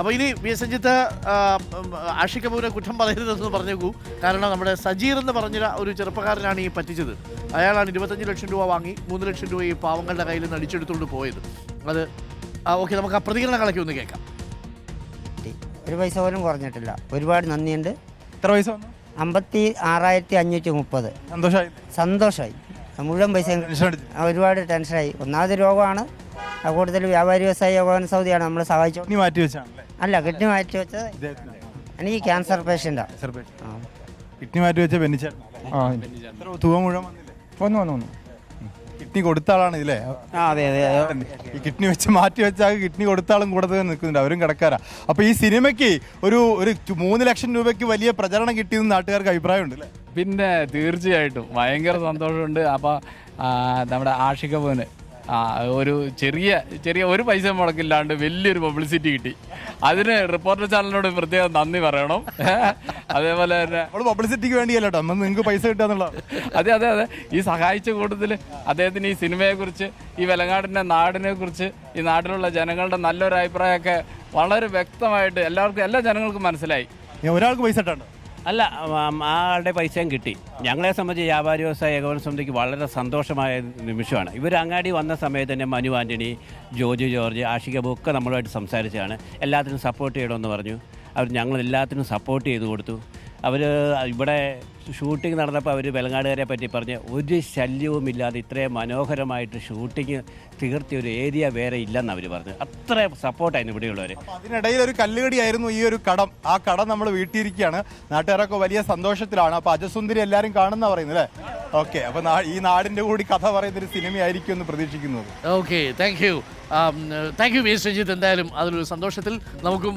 അപ്പോൾ ഇനി V S Sanjith Ashik കപൂറിനെ കുറ്റം പറയരുതെന്ന് പറഞ്ഞേക്കൂ. കാരണം നമ്മുടെ സജീർ എന്ന് പറഞ്ഞ ഒരു ചെറുപ്പക്കാരനാണ് ഈ പറ്റിച്ചത്. അയാളാണ് 25 ലക്ഷം രൂപ വാങ്ങി 3 ലക്ഷം രൂപ ഈ പാവങ്ങളുടെ കയ്യിൽ നിന്ന് അടിച്ചെടുത്തുകൊണ്ട് പോയത്. അത് ഓക്കെ, നമുക്ക് ആ പ്രതികരണങ്ങളൊക്കെ ഒന്ന് കേൾക്കാം. ഒരു പൈസ പോലും കുറഞ്ഞിട്ടില്ല. ഒരുപാട് നന്ദിയുണ്ട്. എത്ര പൈസ വന്നു? 56,530. സന്തോഷമായി. മുഴുവൻ പൈസ ഒരുപാട് ടെൻഷനായി. ഒന്നാമത് രോഗമാണ്, കൂടുതൽ വ്യാപാരി വ്യവസായി യോഗാന സൗദിയാണ് നമ്മൾ സഹായിച്ചു. അല്ല, കിഡ്നി മാറ്റി വെച്ചത് എനിക്ക് ക്യാൻസർ പേഷ്യൻ്റാണ്. കിഡ്നി മാറ്റി വെച്ച തുക മുഴുവൻ വന്നു. കിഡ്നി കൊടുത്ത ആളാണ് ഇതിലെ. അതെ അതെ. ഈ കിഡ്നി വെച്ച് മാറ്റി വെച്ചാൽ കിഡ്നി കൊടുത്ത ആളും കൂടെ നിൽക്കുന്നുണ്ട്, അവരും കിടക്കാരാ. അപ്പോൾ ഈ സിനിമയ്ക്ക് ഒരു 3 ലക്ഷം രൂപയ്ക്ക് വലിയ പ്രചരണം കിട്ടിയെന്ന് നാട്ടുകാർക്ക് അഭിപ്രായമുണ്ട് അല്ലേ? പിന്നെ തീർച്ചയായിട്ടും ഭയങ്കര സന്തോഷമുണ്ട്. അപ്പോൾ നമ്മുടെ ആഷിക് കപൂറിന് ഒരു ചെറിയ ഒരു പൈസ മുടക്കില്ലാണ്ട് വലിയൊരു പബ്ലിസിറ്റി കിട്ടി. അതിന് റിപ്പോർട്ടർ ചാനലിനോട് പ്രത്യേകം നന്ദി പറയണം. അതേപോലെ തന്നെ പബ്ലിസിറ്റിക്ക് വേണ്ടിയല്ലോ നിങ്ങൾക്ക് പൈസ കിട്ടുക. അതെ ഈ സഹായിച്ച കൂട്ടത്തിൽ അദ്ദേഹത്തിന് ഈ സിനിമയെക്കുറിച്ച്, ഈ വെലങ്ങാടിൻ്റെ നാടിനെ കുറിച്ച്, ഈ നാട്ടിലുള്ള ജനങ്ങളുടെ നല്ലൊരു അഭിപ്രായമൊക്കെ വളരെ വ്യക്തമായിട്ട് എല്ലാ ജനങ്ങൾക്കും മനസ്സിലായി. ഒരാൾക്ക് പൈസ ഇട്ടാണ് അല്ല, ആളുടെ പൈസയും കിട്ടി. ഞങ്ങളെ സംബന്ധിച്ച് വ്യാപാരി വ്യവസായ ഏകോപന സമിതിക്ക് വളരെ സന്തോഷമായ നിമിഷമാണ്. ഇവർ അങ്ങാടി വന്ന സമയത്ത് തന്നെ മനു ആൻ്റണി, ജോർജ് ജോർജ്, ആഷിക് കപൂർ ഒക്കെ നമ്മളുമായിട്ട് സംസാരിച്ചതാണ്. എല്ലാത്തിനും സപ്പോർട്ട് ചെയ്യണമെന്ന് പറഞ്ഞു. ഞങ്ങൾ എല്ലാത്തിനും സപ്പോർട്ട് ചെയ്ത് കൊടുത്തു. അവർ ഇവിടെ ഷൂട്ടിംഗ് നടന്നപ്പോൾ അവർ വെലങ്ങാടുകാരെ പറ്റി പറഞ്ഞ് ഒരു ശല്യവുമില്ലാതെ ഇത്രയും മനോഹരമായിട്ട് ഷൂട്ടിങ് തീർത്തിയ ഒരു ഏരിയ വേറെ ഇല്ലെന്ന് അവർ പറഞ്ഞു. അത്ര സപ്പോർട്ടായിരുന്നു ഇവിടെയുള്ളവർ. അതിനിടയിൽ ഒരു കല്ലുകടിയായിരുന്നു ഈ ഒരു കടം. ആ കടം നമ്മൾ വീട്ടിയിരിക്കുകയാണ്. നാട്ടുകാരൊക്കെ വലിയ സന്തോഷത്തിലാണ്. അപ്പോൾ അജസുന്ദരി എല്ലാവരും കാണുന്ന പറയുന്നത് അല്ലേ? ഓക്കെ, അപ്പോൾ ഈ നാടിൻ്റെ കൂടി കഥ പറയുന്നൊരു സിനിമയായിരിക്കും എന്ന് പ്രതീക്ഷിക്കുന്നത്. Okay, thank you V S Ranjith. എന്തായാലും അതൊരു സന്തോഷത്തിൽ നമുക്കും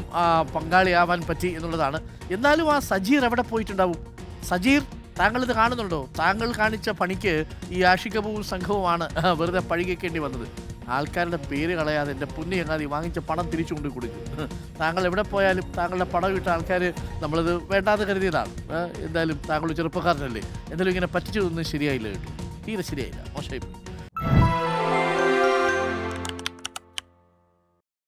പങ്കാളിയാവാൻ പറ്റി എന്നുള്ളതാണ്. എന്നാലും ആ സജീർ എവിടെ പോയിട്ടുണ്ടാവും? സജീർ, താങ്കൾ ഇത് കാണുന്നുണ്ടോ? താങ്കൾ കാണിച്ച പണിക്ക് ഈ ആഷിക് കപൂർ സംഘവുമാണ് വെറുതെ പഴി കേൾക്കേണ്ടി വന്നത്. ആൾക്കാരുടെ പേര് കളയാതെ എൻ്റെ പുണ്യങ്ങാതി വാങ്ങിച്ച പണം തിരിച്ചു കൊണ്ട് കൊടുക്കും. താങ്കൾ എവിടെ പോയാലും താങ്കളുടെ പണം ഇട്ട ആൾക്കാർ നമ്മളത് വേണ്ടാതെ കരുതിയതാണ്. എന്തായാലും താങ്കൾ ചെറുപ്പക്കാരനല്ലേ, എന്തായാലും ഇങ്ങനെ പറ്റിച്ചതൊന്നും ശരിയായില്ല കേട്ടോ, തീരെ ശരിയായില്ല, മോശമായി.